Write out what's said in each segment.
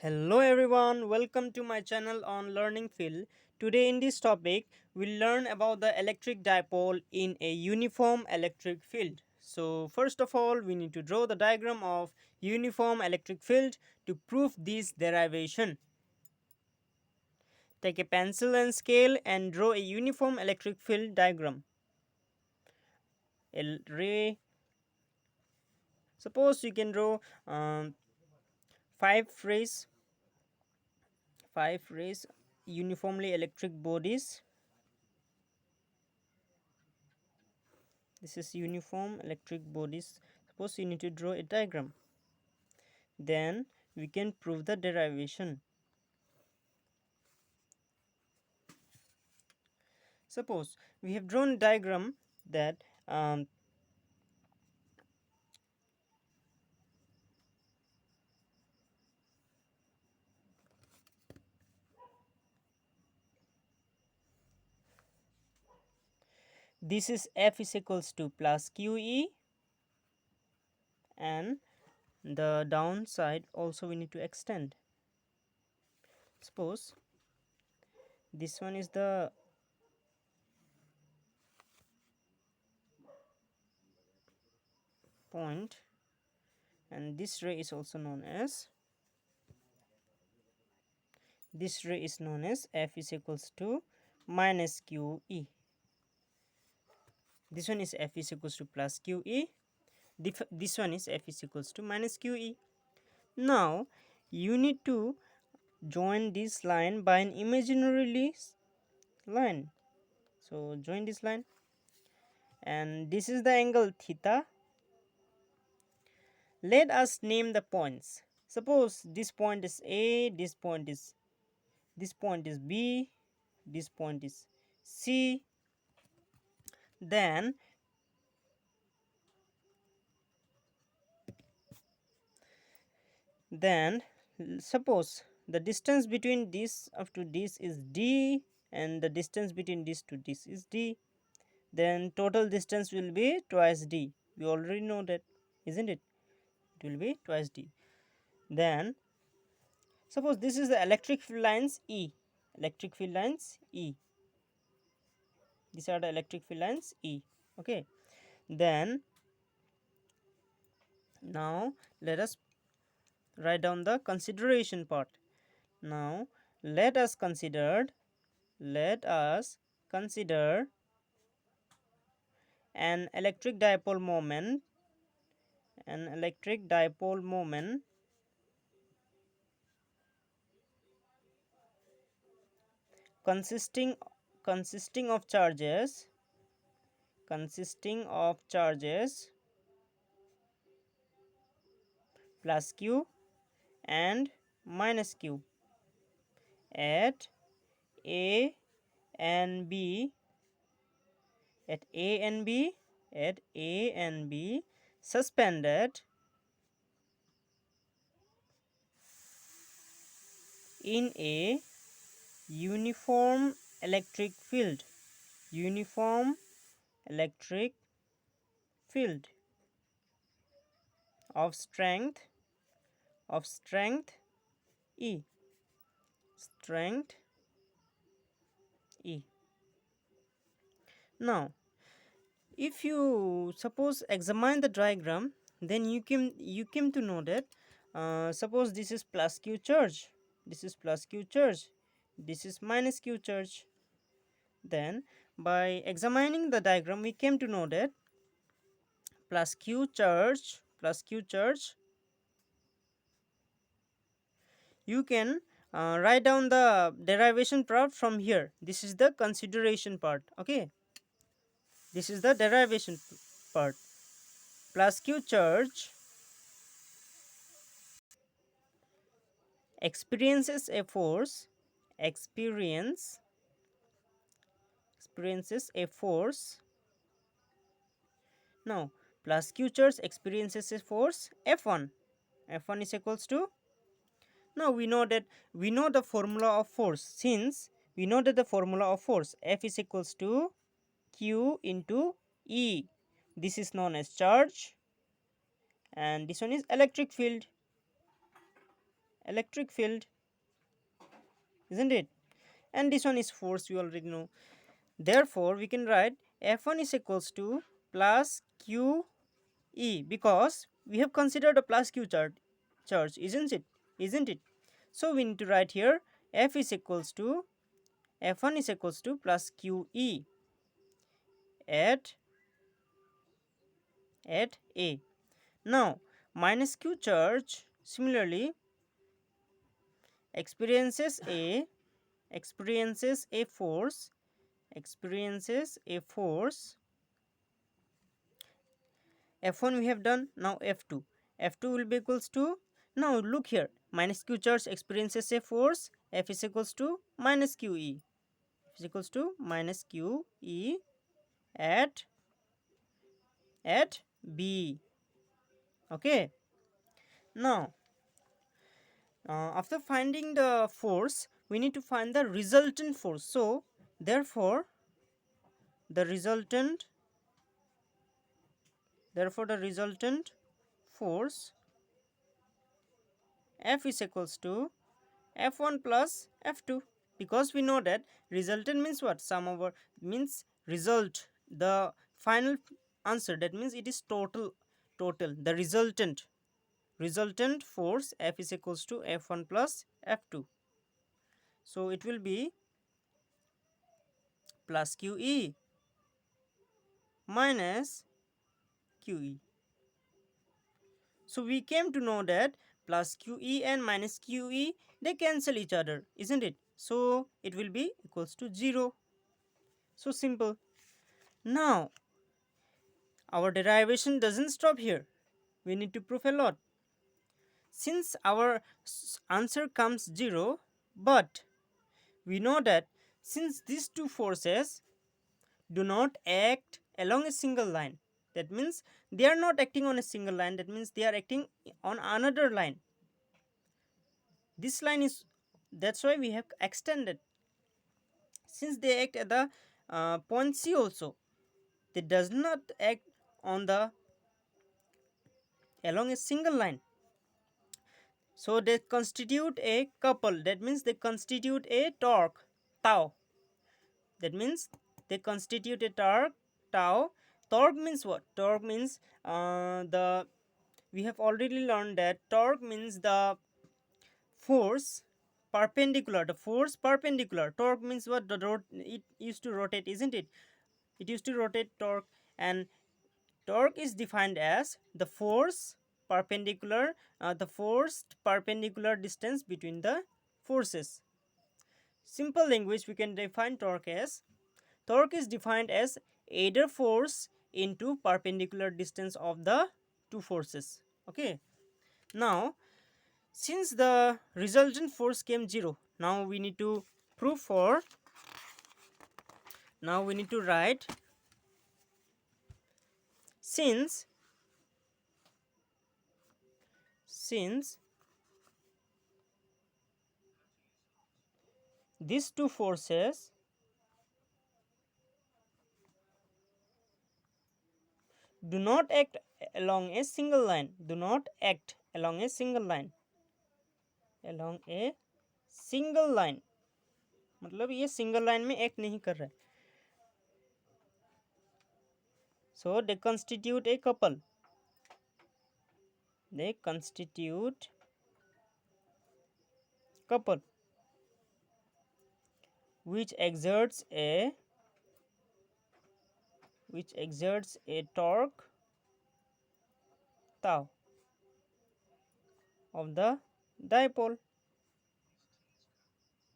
Hello everyone, welcome to my channel on Learning Field. Today in this topic, we'll learn about the electric dipole in a uniform electric field. So first of all, we need to draw the diagram of uniform electric field to prove this derivation. Take a pencil and scale and draw a uniform electric field diagram. A ray. Suppose you can draw five rays, uniformly electric bodies. This is uniform electric bodies. Suppose you need to draw a diagram, then we can prove the derivation. Suppose we have drawn a diagram that this is F is equals to plus QE, and the downside also we need to extend. Suppose this one is the point, and this ray is also known as, this ray is known as F is equals to minus QE. This one is F is equals to plus QE. This one is F is equals to minus QE. Now you need to join this line by an imaginary line. So join this line, and this is the angle theta. Let us name the points. Suppose this point is A, this point is B, this point is C. Then suppose the distance between this up to this is D, and the distance between this to this is D. Then total distance will be twice D. We already know that, isn't it? It will be twice D. Then suppose this is the electric field lines E. Electric field lines E. These are the electric field lines E. Okay. Then now let us write down the consideration part. Now let us consider an electric dipole moment consisting of charges plus q and minus q at a and b suspended in a uniform electric field of strength E. Now if you suppose examine the diagram, then you came to know that suppose this is plus q charge, this is minus q charge. Then by examining the diagram, we came to know that plus q charge, you can write down the derivation part from here. This is the consideration part. Okay, this is the derivation part. Plus q charge experiences a force now plus q charge experiences a force F1 is equals to, now we know the formula of force. Since we know that the formula of force F is equals to q into E, this is known as charge, and this one is electric field. electric field, isn't it? And this one is force, we already know. Therefore we can write F1 is equals to plus q e, because we have considered a plus q charge, isn't it? So we need to write here F is equals to F1 is equals to plus q e at A. Now minus q charge similarly experiences a force, F1 we have done. Now F2 will be equals to, now look here, minus q charge experiences a force, F is equals to minus QE, is equals to minus QE at B. Okay. Now after finding the force we need to find the resultant force. So therefore the resultant force F is equals to F1 plus F2, because we know that resultant means what, sum over, means result, the final answer, that means it is total, the resultant force F is equals to F1 plus F2. So it will be plus QE minus QE. So we came to know that plus QE and minus QE, they cancel each other, isn't it? So it will be equals to 0. So simple. Now our derivation doesn't stop here. We need to prove a lot. Since our answer comes 0, but we know that since these two forces do not act along a single line, that means they are not acting on a single line, that means they are acting on another line. This line is, that's why we have extended. Since they act at the point C also, they does not act on the along a single line. So they constitute a couple, that means they constitute a torque tau. That means they constitute a torque tau. Torque means what? Torque means the we have already learned that torque means the force perpendicular, torque means what, it used to rotate, isn't it? It used to rotate torque, and torque is defined as the forced perpendicular distance between the forces. Simple language, we can define torque is defined as either force into perpendicular distance of the two forces. Okay. Now since the resultant force came 0, now we need to prove for, now we need to write since these two forces do not act along a single line, मतलब ये single line में act नहीं कर रहा है. So they constitute a couple, which exerts a torque tau of the dipole.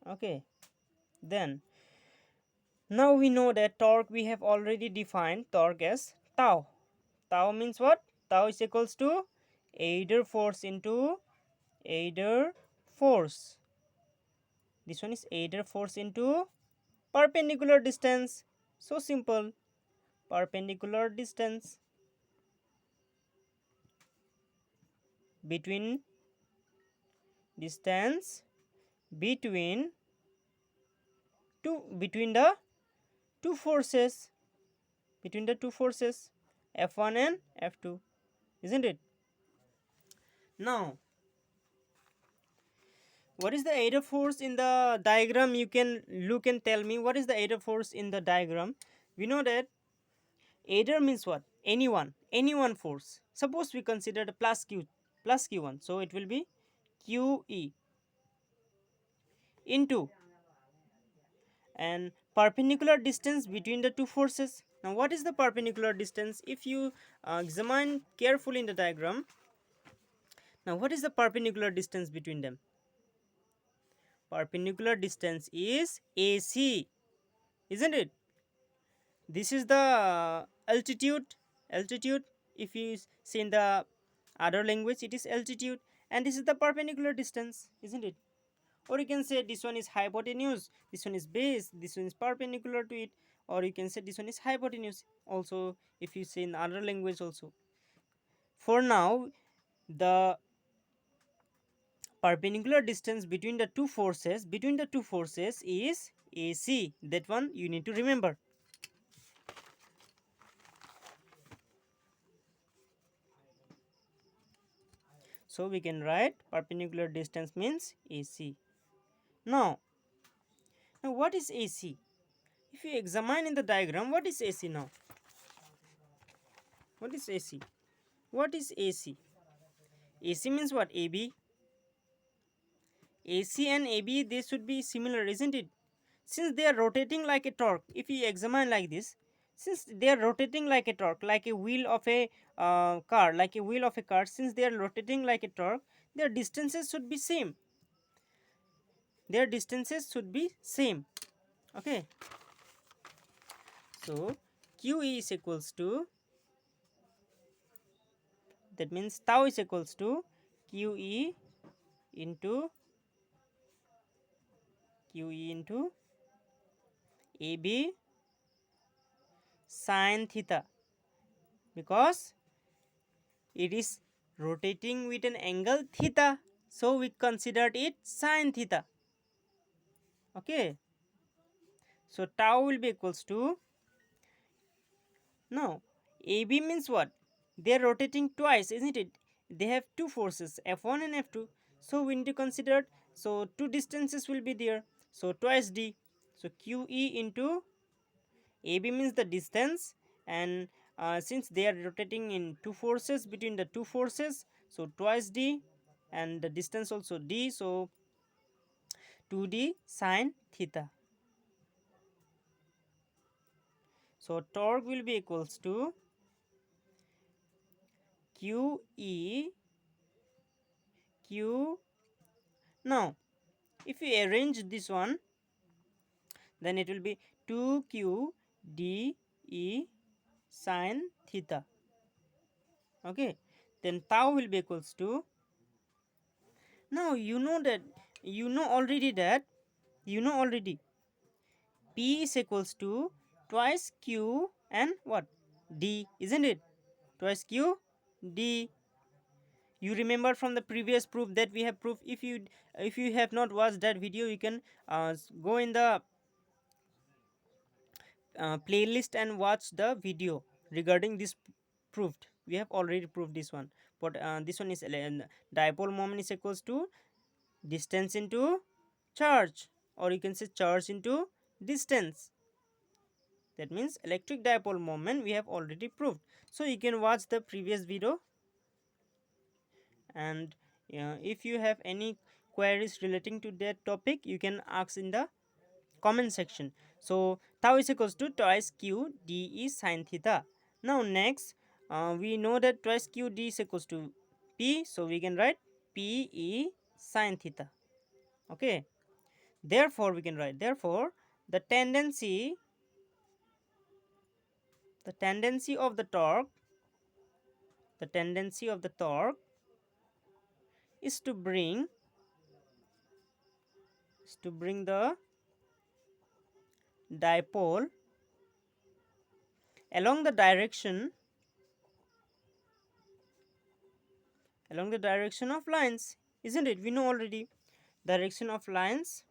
Okay. Then now we know that torque, we have already defined torque as tau. Tau means what? Tau is equals to either force into this one is either force into perpendicular distance. So simple. Perpendicular distance between between the two forces, F1 and F2, isn't it? Now What is the area force in the diagram? You can look and tell me what is the area force in the diagram. We know that area means what? Any one force. Suppose we consider the plus q1, so it will be qe into and perpendicular distance between the two forces. Now what is the perpendicular distance? If you examine carefully in the diagram, now what is the perpendicular distance between them? Perpendicular distance is AC, isn't it? This is the altitude. If you see in the other language, it is altitude, and this is the perpendicular distance, isn't it? Or you can say this one is hypotenuse, this one is base, this one is perpendicular to it, or you can say this one is hypotenuse also, if you say in other language also. For now, the perpendicular distance between the two forces is AC. That one you need to remember. So we can write perpendicular distance means AC. Now, what is AC? If you examine in the diagram, what is AC now? What is AC? What is AC? AC means what? AB. AC and AB, they should be similar, isn't it? Since they are rotating like a torque, if you examine like this, since they are rotating like a torque, like a wheel of a car, since they are rotating like a torque, their distances should be same. Their distances should be same. Okay. So QE is equals to, that means tau is equals to QE into AB sine theta, because it is rotating with an angle theta, so we considered it sine theta. Okay, so tau will be equals to, now AB means what? They are rotating twice, isn't it? They have two forces, F1 and F2, so we need to consider, so two distances will be there, so twice d, so QE into AB means the distance, and since they are rotating in two forces, between the two forces, so twice d, and the distance also d, so 2d sine theta. So torque will be equals to QE Q. Now if you arrange this one, then it will be 2q d e sine theta. Okay, then tau will be equals to, now you know already P is equals to twice Q and what? D, isn't it? Twice Q D. You remember from the previous proof that we have proved. If you have not watched that video, you can go in the playlist and watch the video regarding this proved. We have already proved this one, but this one is dipole moment is equals to distance into charge, or you can say charge into distance. That means electric dipole moment we have already proved. So you can watch the previous video, and if you have any queries relating to that topic, you can ask in the comment section. So tau is equals to twice q d e sine theta. Now next, we know that twice q d is equals to p, so we can write p e sine theta. Okay, therefore we can write, therefore the tendency of the torque, is to bring the dipole along the direction of lines, isn't it? We know already direction of lines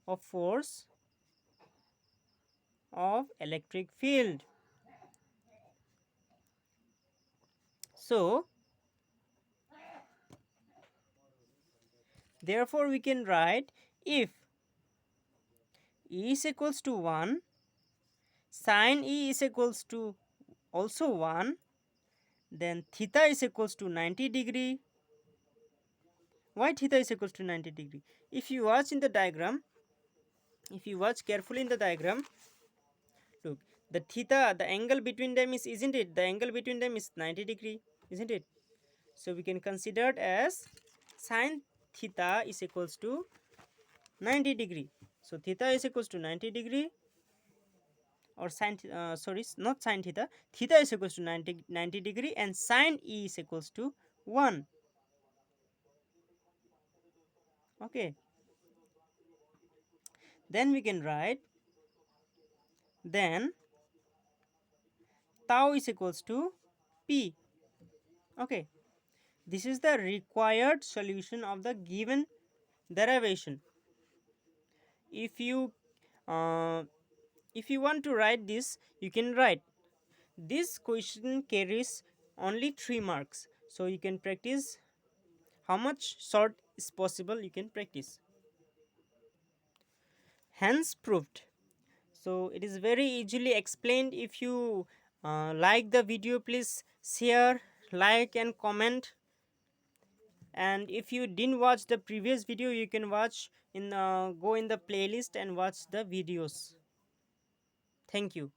of force of electric field. So Therefore we can write, if E is equals to 1, sin E is equals to also 1, then theta is equals to 90 degree. Why theta is equals to 90 degree? If you watch in the diagram, if you watch carefully in the diagram, look, the theta, the angle between them is, isn't it, the angle between them is 90 degree, isn't it? So we can consider it as sin theta is equals to 90 degree. So theta is equals to 90 degree, or sin sorry, not sin theta, theta is equals to 90 degree, and sin E is equals to 1. Okay, then we can write, then tau is equals to P. Okay, this is the required solution of the given derivation. If you uh, if you want to write this, you can write, this question carries only 3 marks, so you can practice how much short is possible, you can practice. Hence proved. So it is very easily explained. If you like the video, please share, like and comment. And if you didn't watch the previous video, you can watch in go in the playlist and watch the videos. Thank you.